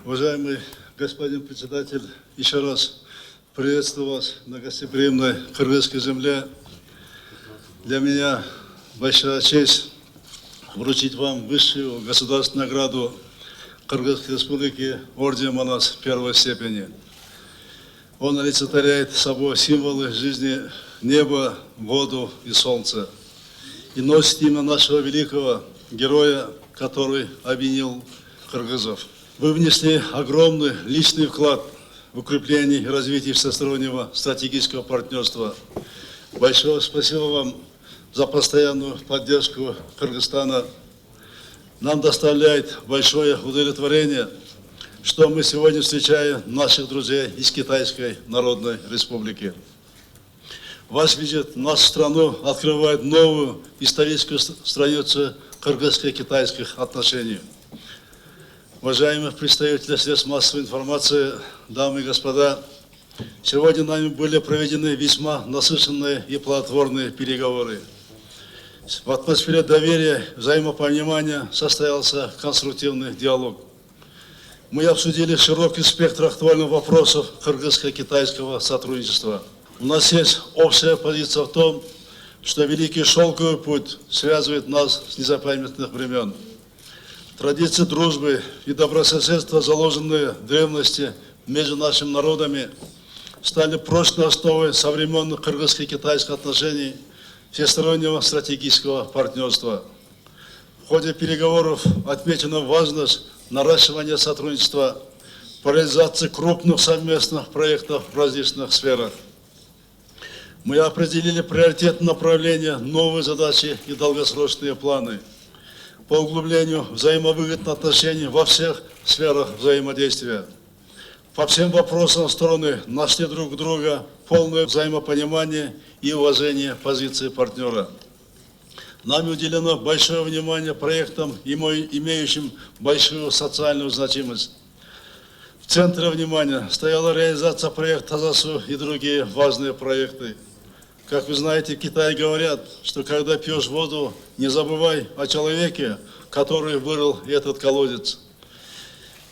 Уважаемый господин председатель, еще раз приветствую вас на гостеприимной кыргызской земле. Для меня большая честь вручить вам высшую государственную награду Кыргызской Республики орден Манас первой степени. Он олицетворяет собой символы жизни неба, воду и солнца. И носит имя нашего великого героя, который объединил кыргызов. Вы внесли огромный личный вклад в укрепление и развитие всестороннего стратегического партнерства. Большое спасибо вам за постоянную поддержку Кыргызстана. Нам доставляет большое удовлетворение, что мы сегодня встречаем наших друзей из Китайской Народной Республики. Ваш визит в нашу страну открывает новую историческую страницу кыргызско-китайских отношений. Уважаемые представители средств массовой информации, дамы и господа, сегодня нами были проведены весьма насыщенные и плодотворные переговоры. В атмосфере доверия, взаимопонимания состоялся конструктивный диалог. Мы обсудили широкий спектр актуальных вопросов кыргызско-китайского сотрудничества. У нас есть общая позиция в том, что Великий Шелковый путь связывает нас с незапамятных времен. Традиции дружбы и добрососедства, заложенные в древности между нашими народами, стали прочной основой современных кыргызско-китайских отношений всестороннего стратегического партнерства. В ходе переговоров отмечена важность наращивания сотрудничества по реализации крупных совместных проектов в различных сферах. Мы определили приоритетные направления, новые задачи и долгосрочные планы по углублению взаимовыгодных отношений во всех сферах взаимодействия. По всем вопросам стороны нашли друг друга полное взаимопонимание и уважение позиции партнера. Нами уделено большое внимание проектам, имеющим большую социальную значимость. В центре внимания стояла реализация проекта ЗАСУ и другие важные проекты. Как вы знаете, в Китае говорят, что когда пьешь воду, не забывай о человеке, который вырыл этот колодец.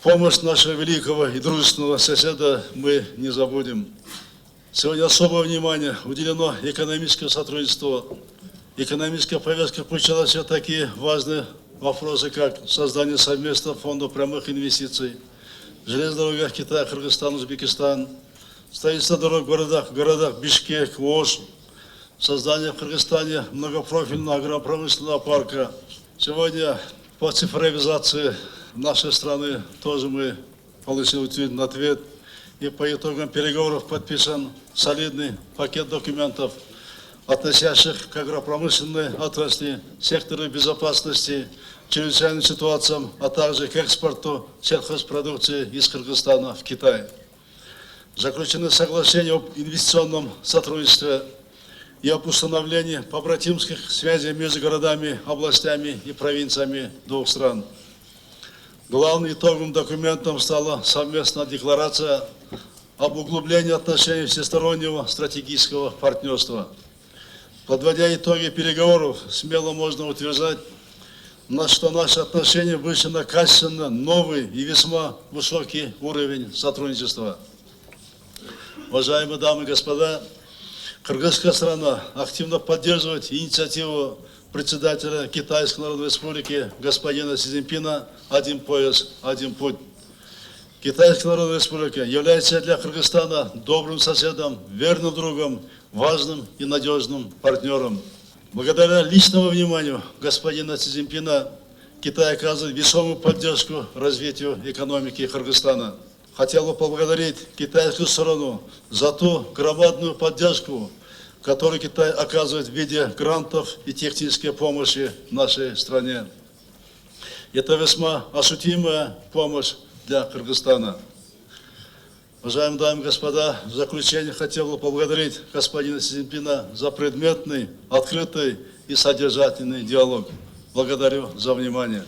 Помощь нашего великого и дружественного соседа мы не забудем. Сегодня особое внимание уделено экономическому сотрудничеству. Экономическая повестка включала в себя такие важные вопросы, как создание совместного фонда прямых инвестиций, железная дорога Китая, Кыргызстан, Узбекистан, строительство дорог в городах Бишкек, Ош, создание в Кыргызстане многопрофильного агропромышленного парка. Сегодня по цифровизации нашей страны тоже мы получили утвердительный ответ. И по итогам переговоров подписан солидный пакет документов, относящих к агропромышленной отрасли, сектору безопасности, чрезвычайным ситуациям, а также к экспорту сельхозпродукции из Кыргызстана в Китай. Заключены соглашения об инвестиционном сотрудничестве и об установлении побратимских связей между городами, областями и провинциями двух стран. Главным итоговым документом стала совместная декларация об углублении отношений всестороннего стратегического партнерства. Подводя итоги переговоров, смело можно утверждать, что наши отношения вышли на качественно новый и весьма высокий уровень сотрудничества. Уважаемые дамы и господа, кыргызская страна активно поддерживает инициативу председателя Китайской Народной Республики господина Си Цзиньпина «Один пояс, один путь». Китайская Народная Республика является для Кыргызстана добрым соседом, верным другом, важным и надежным партнером. Благодаря личному вниманию господина Си Цзиньпина Китай оказывает весомую поддержку развитию экономики Кыргызстана. Хотел бы поблагодарить китайскую сторону за ту громадную поддержку, которую Китай оказывает в виде грантов и технической помощи нашей стране. Это весьма ощутимая помощь для Кыргызстана. Уважаемые дамы и господа, в заключение хотел бы поблагодарить господина Си Цзиньпина за предметный, открытый и содержательный диалог. Благодарю за внимание.